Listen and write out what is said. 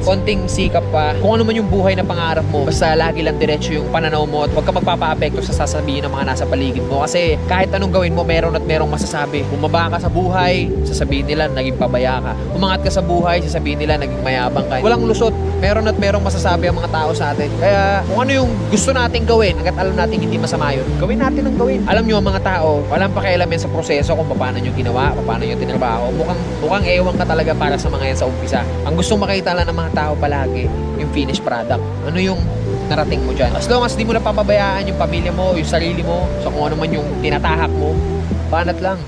konting sikap pa, kung ano man yung buhay na pangarap mo, basta lagi lang diretso yung pananaw mo at huwag ka magpapa-apekto sa sasabihin ng mga nasa paligid mo. Kasi kahit anong gawin mo, meron at merong masasabi. Bumaba ka sa buhay, sasabihin nila naging pabaya ka. Umangat ka sa buhay, sasabihin nila naging mayabang ka. Walang lusot, meron at merong masasabi ang mga tao sa atin. Kaya kung ano yung gusto nating gawin, hanggat alam natin hindi masama yun, gawin natin ang gawin. Alam nyo, ang mga tao, walang pakialam yan sa proseso kung paano nyo ginawa, paano nyo tinrabaho. Mukhang ewan ka talaga para sa mga yan sa umpisa. Ang gustong makita lang ng mga tao palagi, yung finished product. Ano yung narating mo dyan. As long as di mo na papabayaan yung pamilya mo, yung sarili mo, so kung ano man yung tinatahak mo, banat lang.